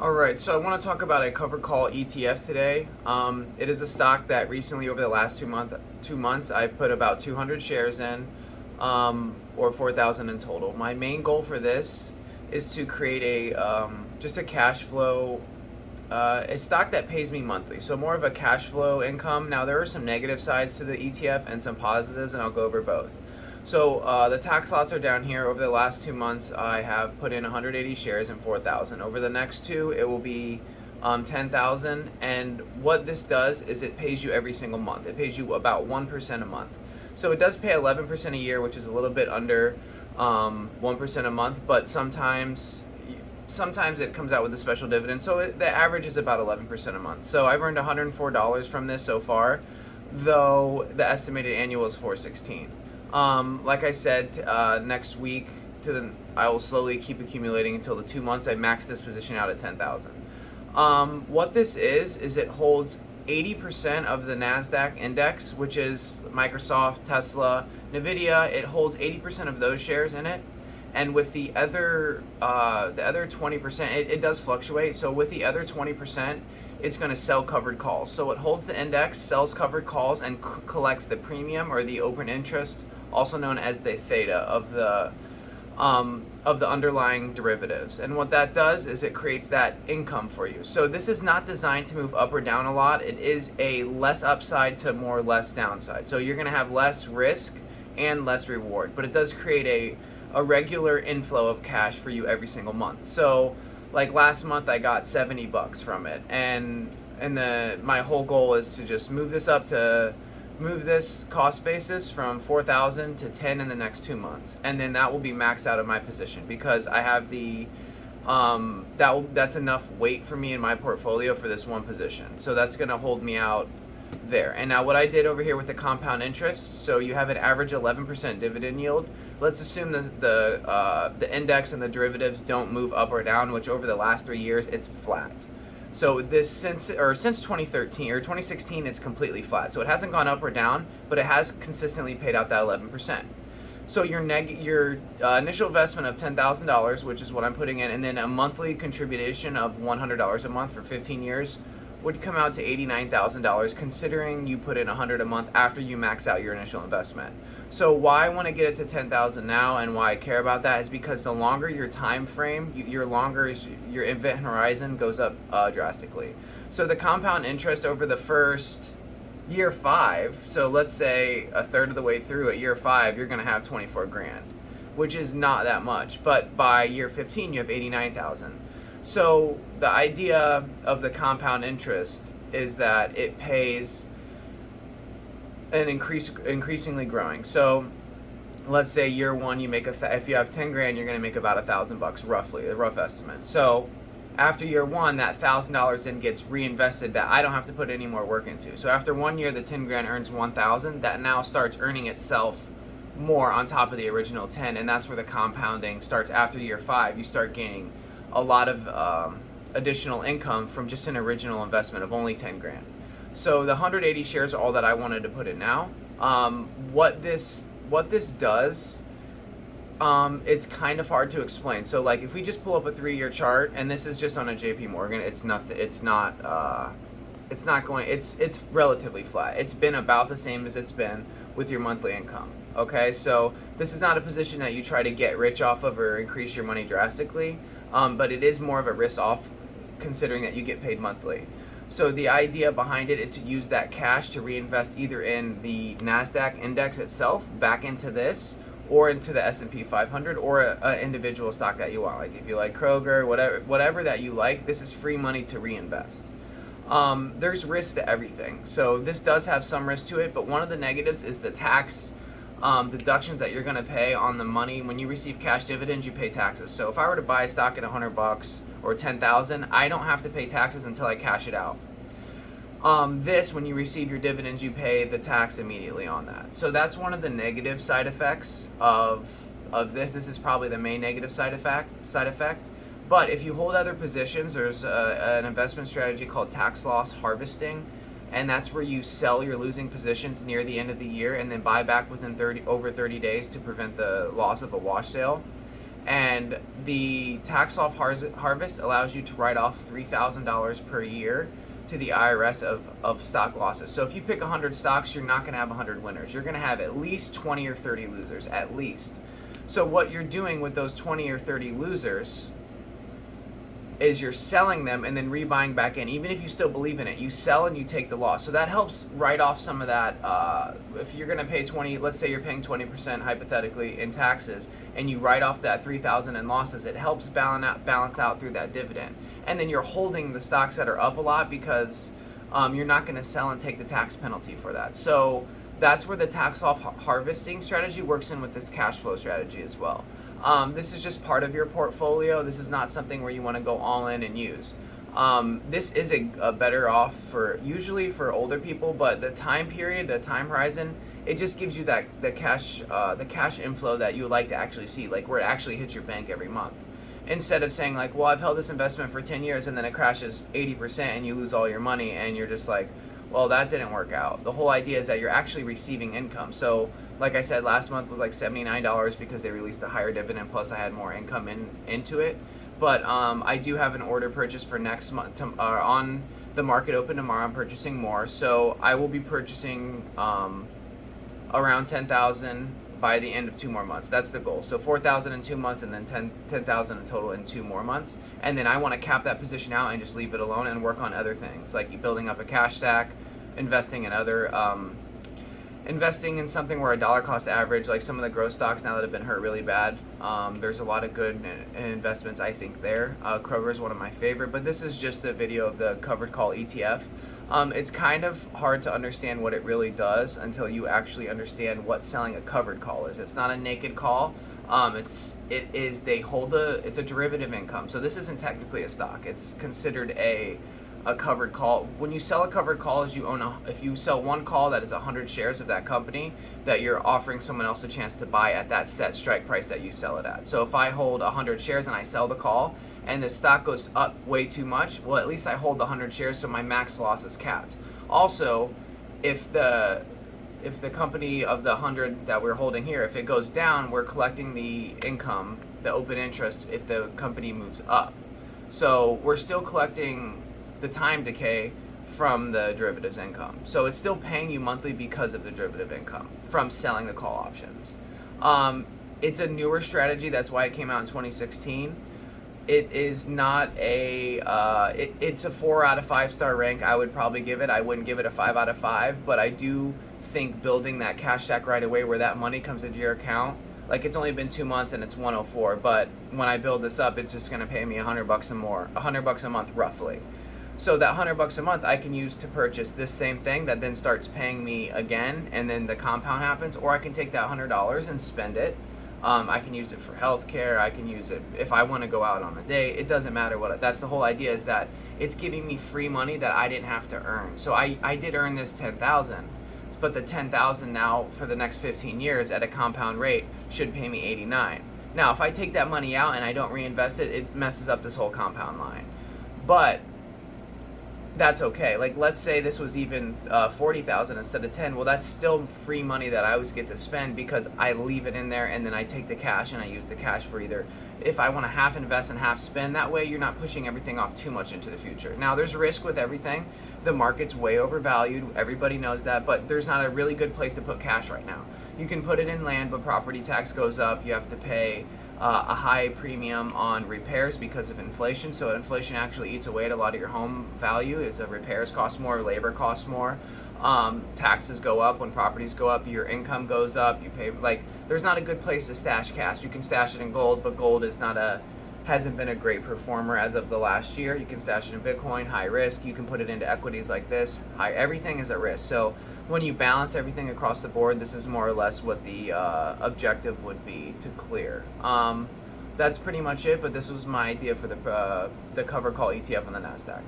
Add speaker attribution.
Speaker 1: All right, so I want to talk about a covered call ETF today. It is a stock that recently, over the last 2 months, I've put about 200 shares in, or 4,000 in total. My main goal for this is to create just a cash flow, a stock that pays me monthly. So more of a cash flow income. Now there are some negative sides to the ETF and some positives, and I'll go over both. So the tax lots are down here. Over the last 2 months, I have put in 180 shares and 4,000. Over the next two, it will be 10,000. And what this does is it pays you every single month. It pays you about 1% a month. So it does pay 11% a year, which is a little bit under 1% a month. But sometimes it comes out with a special dividend. So the average is about 11% a month. So I've earned $104 from this so far, though the estimated annual is 416. Like I said, next week I will slowly keep accumulating until the 2 months I max this position out at 10,000. What this is it holds 80% of the NASDAQ index, which is Microsoft, Tesla, Nvidia. It holds 80% of those shares in it. And with the other 20%, it does fluctuate. So with the other 20%, it's going to sell covered calls. So it holds the index, sells covered calls, and collects the premium or the open interest, also known as the theta of the underlying derivatives. And what that does is it creates that income for you. So this is not designed to move up or down a lot. It is a less upside to more less downside. So you're going to have less risk and less reward, but it does create a regular inflow of cash for you every single month. So like last month I got $70 from it, and my whole goal is to just move this cost basis from 4,000 to 10 in the next 2 months, and then that will be maxed out of my position because I have that's enough weight for me in my portfolio for this one position. So that's going to hold me out there. And now what I did over here with the compound interest, so you have an average 11% dividend yield. Let's assume the index and the derivatives don't move up or down, which over the last 3 years it's flat. So this since 2013 or 2016, it's completely flat. So it hasn't gone up or down, but it has consistently paid out that 11%. So your initial investment of $10,000, which is what I'm putting in, and then a monthly contribution of $100 a month for 15 years, would come out to $89,000, considering you put in $100 a month after you max out your initial investment. So why I want to get it to 10,000 now, and why I care about that, is because the longer your time frame, your event horizon goes up drastically. So the compound interest over the first year 5, so let's say a third of the way through at year 5, you're going to have 24 grand, which is not that much. But by year 15, you have 89,000. So the idea of the compound interest is that it pays and increasingly growing. So let's say year 1 you make if you have 10 grand, you're going to make about $1,000 roughly, a rough estimate. So after year 1, that $1,000 then gets reinvested that I don't have to put any more work into. So after 1 year, the 10 grand earns 1,000. That now starts earning itself more on top of the original 10, and that's where the compounding starts. After year 5, you start gaining a lot of additional income from just an original investment of only 10 grand. So the 180 shares are all that I wanted to put in now. What this does, it's kind of hard to explain. So like if we just pull up a 3-year chart, and this is just on a JP Morgan, it's relatively flat. It's been about the same as it's been with your monthly income. Okay, so this is not a position that you try to get rich off of or increase your money drastically, but it is more of a risk off, considering that you get paid monthly. So the idea behind it is to use that cash to reinvest either in the NASDAQ index itself, back into this, or into the S&P 500, or an individual stock that you want. Like if you like Kroger, whatever that you like, this is free money to reinvest. There's risk to everything. So this does have some risk to it, but one of the negatives is the tax deductions that you're going to pay on the money. When you receive cash dividends, you pay taxes. So if I were to buy a stock at $100 or 10,000, I don't have to pay taxes until I cash it out. When you receive your dividends, you pay the tax immediately on that. So that's one of the negative side effects of this. This is probably the main negative side effect. But if you hold other positions, there's an investment strategy called tax loss harvesting, and that's where you sell your losing positions near the end of the year and then buy back within over 30 days to prevent the loss of a wash sale. And the tax loss harvest allows you to write off $3,000 per year to the IRS of stock losses. So if you pick 100 stocks, you're not going to have 100 winners. You're going to have at least 20 or 30 losers, at least. So what you're doing with those 20 or 30 losers is you're selling them and then rebuying back in. Even if you still believe in it, you sell and you take the loss. So that helps write off some of that. If you're going to pay 20, let's say you're paying 20% hypothetically in taxes, and you write off that $3,000 in losses, it helps balance out through that dividend. And then you're holding the stocks that are up a lot because you're not going to sell and take the tax penalty for that. So that's where the tax loss harvesting strategy works in with this cash flow strategy as well. This is just part of your portfolio. This is not something where you want to go all in and use. This is a better off usually for older people, but the time period, the time horizon, it just gives you the cash inflow that you would like to actually see, like where it actually hits your bank every month. Instead of saying like, well, I've held this investment for 10 years and then it crashes 80% and you lose all your money and you're just like, well, that didn't work out. The whole idea is that you're actually receiving income. So like I said, last month was like $79 because they released a higher dividend, plus I had more income into it. But I do have an order purchase for next month on the market open tomorrow. I'm purchasing more, so I will be purchasing around 10,000 by the end of 2 more months. That's the goal. So 4,000 in 2 months, and then 10,000 in total in 2 more months. And then I want to cap that position out and just leave it alone and work on other things like building up a cash stack, investing in other. Investing in something where a dollar cost average, like some of the growth stocks now that have been hurt really bad, there's a lot of good investments I think there. Kroger is one of my favorite, but this is just a video of the covered call ETF. It's kind of hard to understand what it really does until you actually understand what selling a covered call is. It's not a naked call. It's a derivative income. So this isn't technically a stock. It's considered a covered call. When you sell a covered call, if you sell one call that is 100 shares of that company, that you're offering someone else a chance to buy at that set strike price that you sell it at. So if I hold 100 shares and I sell the call and the stock goes up way too much, well, at least I hold the 100 shares, so my max loss is capped. Also, if the company of the 100 that we're holding here, if it goes down, we're collecting the income, the open interest, if the company moves up. So we're still collecting the time decay from the derivatives income. So it's still paying you monthly because of the derivative income from selling the call options. It's a newer strategy. That's why it came out in 2016. It is not it's a 4 out of 5 star rank. I would probably give it. I wouldn't give it a 5 out of 5, but I do think building that cash stack right away where that money comes into your account, like it's only been 2 months and it's 104, but when I build this up, it's just going to pay me $100 and more, $100 a month roughly. So that $100 a month I can use to purchase this same thing that then starts paying me again, and then the compound happens. Or I can take that $100 and spend it. I can use it for healthcare. I can use it if I want to go out on a date. It doesn't matter what. That's the whole idea, is that it's giving me free money that I didn't have to earn. So I did earn this $10,000, but the $10,000 now for the next 15 years at a compound rate should pay me $89. Now if I take that money out and I don't reinvest it, it messes up this whole compound line. But that's okay. Like, let's say this was even 40,000 instead of 10. Well, that's still free money that I always get to spend because I leave it in there and then I take the cash and I use the cash for either if I want to half invest and half spend. That way you're not pushing everything off too much into the future. Now, there's risk with everything. The market's way overvalued. Everybody knows that, but there's not a really good place to put cash right now. You can put it in land, but property tax goes up. You have to pay a high premium on repairs because of inflation. So inflation actually eats away at a lot of your home value. Repairs cost more, labor costs more. Taxes go up when properties go up. Your income goes up. You pay, there's not a good place to stash cash. You can stash it in gold, but gold hasn't been a great performer as of the last year. You can stash it in Bitcoin, high risk. You can put it into equities like this. Everything is at risk. So when you balance everything across the board, this is more or less what the objective would be to clear. That's pretty much it, but this was my idea for the cover call ETF on the NASDAQ.